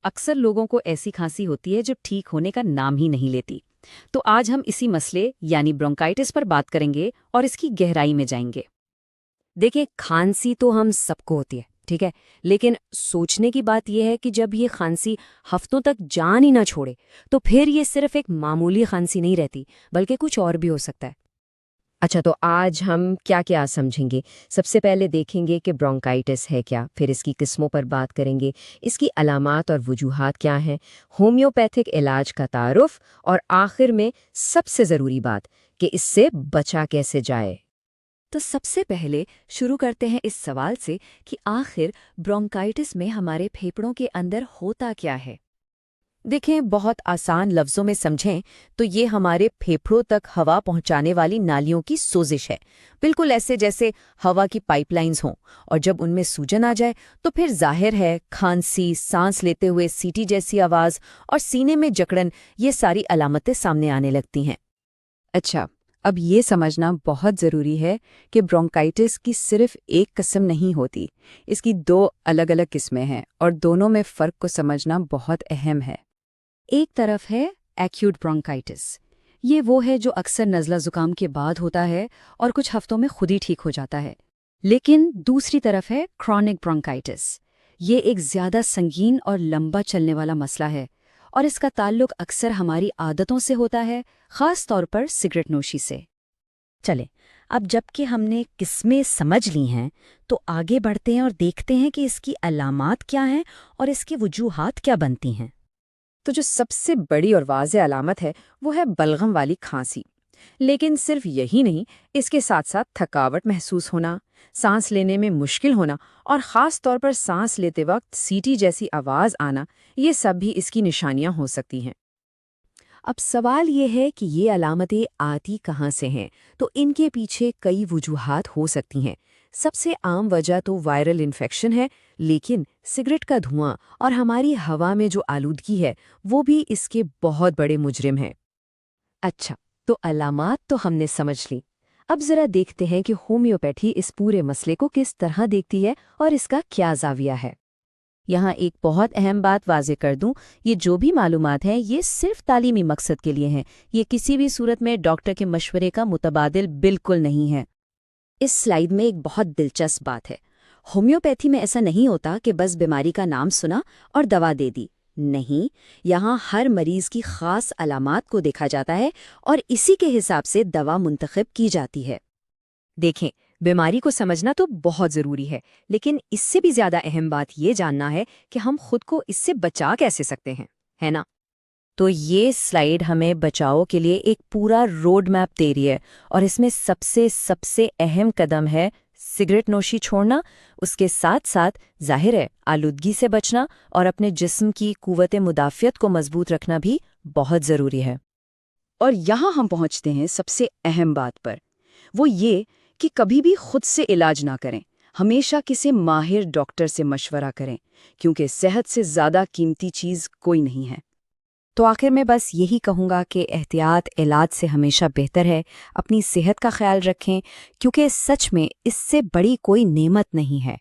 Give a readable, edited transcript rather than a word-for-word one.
اکثر لوگوں کو ایسی کھانسی ہوتی ہے جو ٹھیک ہونے کا نام ہی نہیں لیتی۔ تو آج ہم اسی مسئلے یعنی برونکائٹس پر بات کریں گے اور اس کی گہرائی میں جائیں گے۔ دیکھیں، کھانسی تو ہم سب کو ہوتی ہے، ٹھیک ہے، لیکن سوچنے کی بات یہ ہے کہ جب یہ کھانسی ہفتوں تک جان ہی نہ چھوڑے تو پھر یہ صرف ایک معمولی کھانسی نہیں رہتی، بلکہ کچھ اور بھی ہو سکتا ہے۔ اچھا، تو آج ہم کیا کیا سمجھیں گے؟ سب سے پہلے دیکھیں گے کہ برونکائٹس ہے کیا، پھر اس کی قسموں پر بات کریں گے، اس کی علامات اور وجوہات کیا ہیں، ہومیوپیتھک علاج کا تعارف، اور آخر میں سب سے ضروری بات کہ اس سے بچا کیسے جائے۔ تو سب سے پہلے شروع کرتے ہیں اس سوال سے کہ آخر برونکائٹس میں ہمارے پھیپھڑوں کے اندر ہوتا کیا ہے؟ دیکھیں، بہت آسان لفظوں میں سمجھیں تو یہ ہمارے پھیپھڑوں تک ہوا پہنچانے والی نالیوں کی سوزش ہے، بالکل ایسے جیسے ہوا کی پائپ لائنز ہوں، اور جب ان میں سوجن آ جائے تو پھر ظاہر ہے کھانسی، سانس لیتے ہوئے سیٹی جیسی آواز اور سینے میں جکڑن، یہ ساری علامتیں سامنے آنے لگتی ہیں۔ اچھا، اب یہ سمجھنا بہت ضروری ہے کہ برونکائٹس کی صرف ایک قسم نہیں ہوتی، اس کی دو الگ الگ قسمیں ہیں اور دونوں میں فرق کو سمجھنا بہت اہم ہے۔ ایک طرف ہے ایکیوٹ برونکائٹس، یہ وہ ہے جو اکثر نزلہ زکام کے بعد ہوتا ہے اور کچھ ہفتوں میں خود ہی ٹھیک ہو جاتا ہے۔ لیکن دوسری طرف ہے کرونک برونکائٹس، یہ ایک زیادہ سنگین اور لمبا چلنے والا مسئلہ ہے، اور اس کا تعلق اکثر ہماری عادتوں سے ہوتا ہے، خاص طور پر سگریٹ نوشی سے۔ چلیں، اب جب کہ ہم نے قسمیں سمجھ لی ہیں تو آگے بڑھتے ہیں اور دیکھتے ہیں کہ اس کی علامات کیا ہیں اور اس کی وجوہات کیا بنتی ہیں۔ تو جو سب سے بڑی اور واضح علامت ہے وہ ہے بلغم والی کھانسی، لیکن صرف یہی نہیں، اس کے ساتھ ساتھ تھکاوٹ محسوس ہونا، سانس لینے میں مشکل ہونا اور خاص طور پر سانس لیتے وقت سیٹی جیسی آواز آنا، یہ سب بھی اس کی نشانیاں ہو سکتی ہیں۔ اب سوال یہ ہے کہ یہ علامتیں آتی کہاں سے ہیں؟ تو ان کے پیچھے کئی وجوہات ہو سکتی ہیں۔ سب سے عام وجہ تو وائرل انفیکشن ہے، لیکن سگریٹ کا دھواں اور ہماری ہوا میں جو آلودگی ہے وہ بھی اس کے بہت بڑے مجرم ہیں۔ اچھا، تو علامات تو ہم نے سمجھ لی، اب ذرا دیکھتے ہیں کہ ہومیوپیتھی اس پورے مسئلے کو کس طرح دیکھتی ہے اور اس کا کیا زاویہ ہے۔ یہاں ایک بہت اہم بات واضح کر دوں، یہ جو بھی معلومات ہیں یہ صرف تعلیمی مقصد کے لیے ہیں، یہ کسی بھی صورت میں ڈاکٹر کے مشورے کا متبادل بالکل نہیں ہے۔ اس سلائیڈ میں ایک بہت دلچسپ بات ہے، ہومیوپیتھی میں ایسا نہیں ہوتا کہ بس بیماری کا نام سنا اور دوا دے دی، نہیں، یہاں ہر مریض کی خاص علامات کو دیکھا جاتا ہے اور اسی کے حساب سے دوا منتخب کی جاتی ہے۔ دیکھیں، بیماری کو سمجھنا تو بہت ضروری ہے، لیکن اس سے بھی زیادہ اہم بات یہ جاننا ہے کہ ہم خود کو اس سے بچا کیسے سکتے ہیں، ہے نا؟ تو یہ سلائیڈ ہمیں بچاؤ کے لیے ایک پورا روڈ میپ دے رہی ہے، اور اس میں سب سے اہم قدم ہے سگریٹ نوشی چھوڑنا، اس کے ساتھ ساتھ ظاہر ہے آلودگی سے بچنا اور اپنے جسم کی قوت مدافعت کو مضبوط رکھنا بھی بہت ضروری ہے۔ اور یہاں ہم پہنچتے ہیں سب سے اہم بات پر، وہ یہ کہ کبھی بھی خود سے علاج نہ کریں، ہمیشہ کسی ماہر ڈاکٹر سے مشورہ کریں، کیونکہ صحت سے زیادہ قیمتی چیز کوئی نہیں ہے۔ تو آخر میں بس یہی کہوں گا کہ احتیاط علاج سے ہمیشہ بہتر ہے، اپنی صحت کا خیال رکھیں، کیونکہ سچ میں اس سے بڑی کوئی نعمت نہیں ہے۔